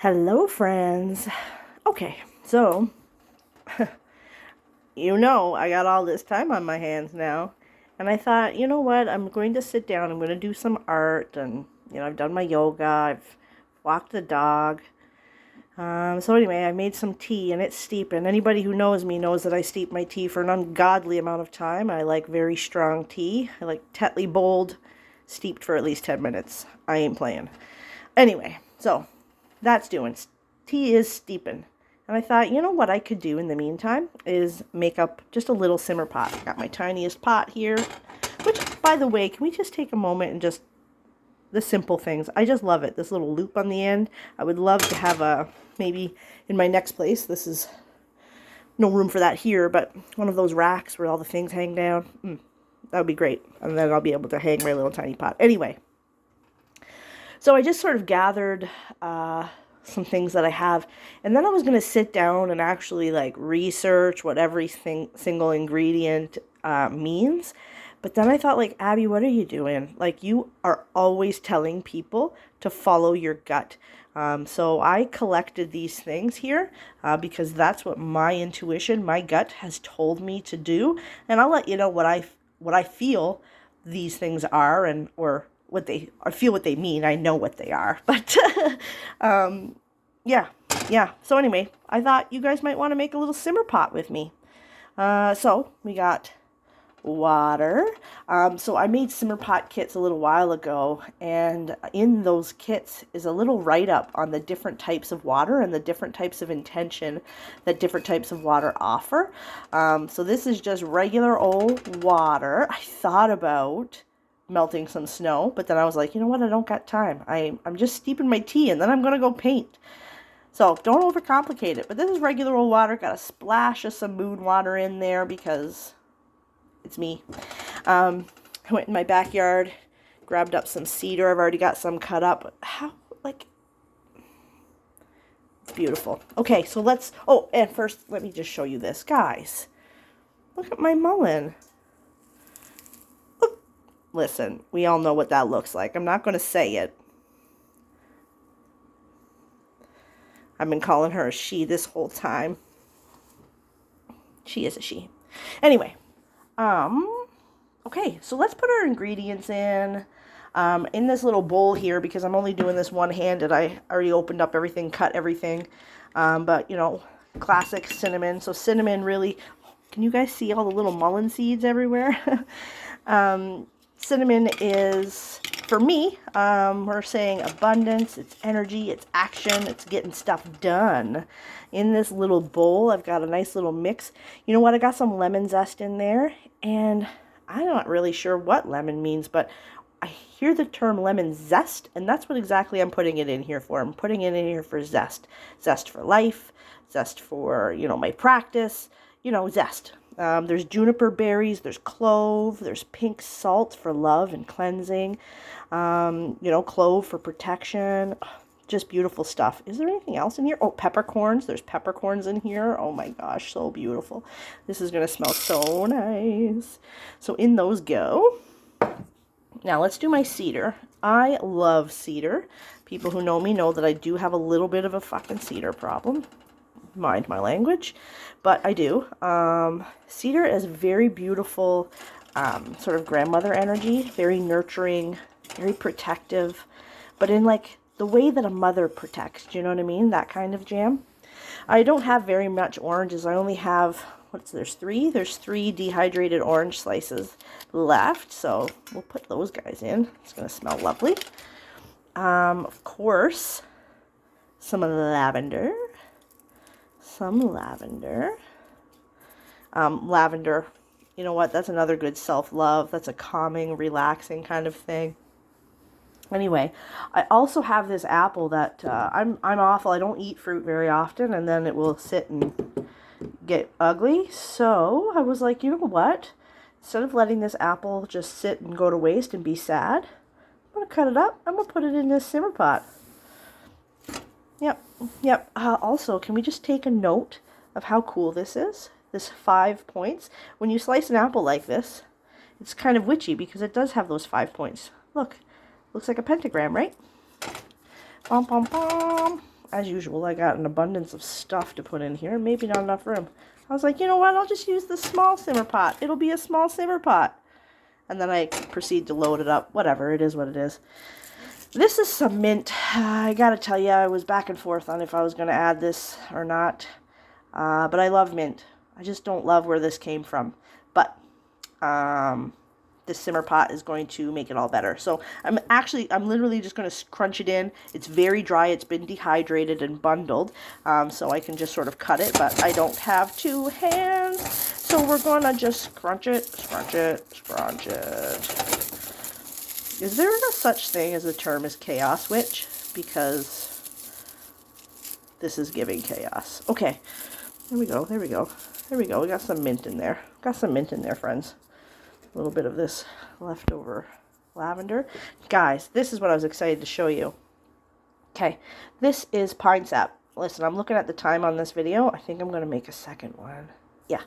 Hello, friends. Okay, so, I got all this time on my hands now. And I thought, you know what? I'm going to sit down. I'm going to do some art. And, I've done my yoga. I've walked the dog. So anyway, I made some tea and it's steeping. Anybody who knows me knows that I steep my tea for an ungodly amount of time. I like very strong tea. I like Tetley Bold steeped for at least 10 minutes. I ain't playing. Anyway, so that's doing. Tea is steeping. And I thought, you know what I could do in the meantime is make up just a little simmer pot. Got my tiniest pot here, which, by the way, can we just take a moment and just the simple things? I just love it. This little loop on the end. I would love to have maybe in my next place, this is no room for that here, but one of those racks where all the things hang down. That would be great. And then I'll be able to hang my little tiny pot. Anyway, so I just sort of gathered some things that I have, and then I was going to sit down and actually like research what every single ingredient means. But then I thought, like, Abby, what are you doing? Like, you are always telling people to follow your gut. So I collected these things here because that's what my intuition, my gut has told me to do. And I'll let you know what I feel these things are, and or what they, I feel what they mean. I know what they are, but yeah. So anyway, I thought you guys might want to make a little simmer pot with me. So we got water. So I made simmer pot kits a little while ago, and in those kits is a little write-up on the different types of water and the different types of intention that different types of water offer. So this is just regular old water. I thought about melting some snow, but then I was like, you know what, I don't got time. I'm just steeping my tea and then I'm gonna go paint. So don't overcomplicate it. But this is regular old water. Got a splash of some moon water in there because it's me. I went in my backyard, grabbed up some cedar. I've already got some cut up. It's beautiful. Okay, so and first let me just show you this. Guys, look at my mullein. Listen, we all know what that looks like. I'm not going to say it. I've been calling her a she this whole time. She is a she. Anyway, okay, so let's put our ingredients in this little bowl here because I'm only doing this one-handed. I already opened up everything, cut everything, but, classic cinnamon. So cinnamon really, can you guys see all the little mullein seeds everywhere? Cinnamon is, for me, we're saying abundance, it's energy, it's action, it's getting stuff done. In this little bowl, I've got a nice little mix. You know what? I got some lemon zest in there, and I'm not really sure what lemon means, but I hear the term lemon zest, and that's what exactly I'm putting it in here for. I'm putting it in here for zest. Zest for life, zest for, my practice, zest. There's juniper berries, there's clove, there's pink salt for love and cleansing, clove for protection. Just beautiful stuff. Is there anything else in here? Oh, peppercorns. There's peppercorns in here. Oh my gosh, so beautiful. This is going to smell so nice. So in those go. Now let's do my cedar. I love cedar. People who know me know that I do have a little bit of a fucking cedar problem. Mind my language, but I do. Cedar is very beautiful, sort of grandmother energy, very nurturing, very protective, but in like the way that a mother protects, do you know what I mean? That kind of jam. I don't have very much oranges. I only have, there's three dehydrated orange slices left, so we'll put those guys in. It's going to smell lovely. Of course, some lavender. Lavender, you know what, that's another good self-love. That's a calming, relaxing kind of thing. Anyway, I also have this apple that I'm awful. I don't eat fruit very often, and then it will sit and get ugly. So I was like, you know what, instead of letting this apple just sit and go to waste and be sad, I'm going to cut it up. I'm going to put it in this simmer pot. Yep. Also, can we just take a note of how cool this is? This 5 points. When you slice an apple like this, it's kind of witchy because it does have those 5 points. Look, looks like a pentagram, right? Bom, bom, bom. as usual, I got an abundance of stuff to put in here. Maybe not enough room. I was like, you know what? I'll just use the small simmer pot. It'll be a small simmer pot. And then I proceed to load it up. Whatever, it is what it is. This is some mint. I gotta tell you, I was back and forth on if I was going to add this or not. But I love mint. I just don't love where this came from. But this simmer pot is going to make it all better. So I'm literally just going to crunch it in. It's very dry. It's been dehydrated and bundled. So I can just sort of cut it, but I don't have two hands. So we're going to just scrunch it, scrunch it, scrunch it. Is there a such thing as a term as chaos witch? Because this is giving chaos. Okay, there we go, there we go. There we go, we got some mint in there. Got some mint in there, friends. A little bit of this leftover lavender. Guys, this is what I was excited to show you. Okay, this is pine sap. Listen, I'm looking at the time on this video. I think I'm going to make a second one. Yeah.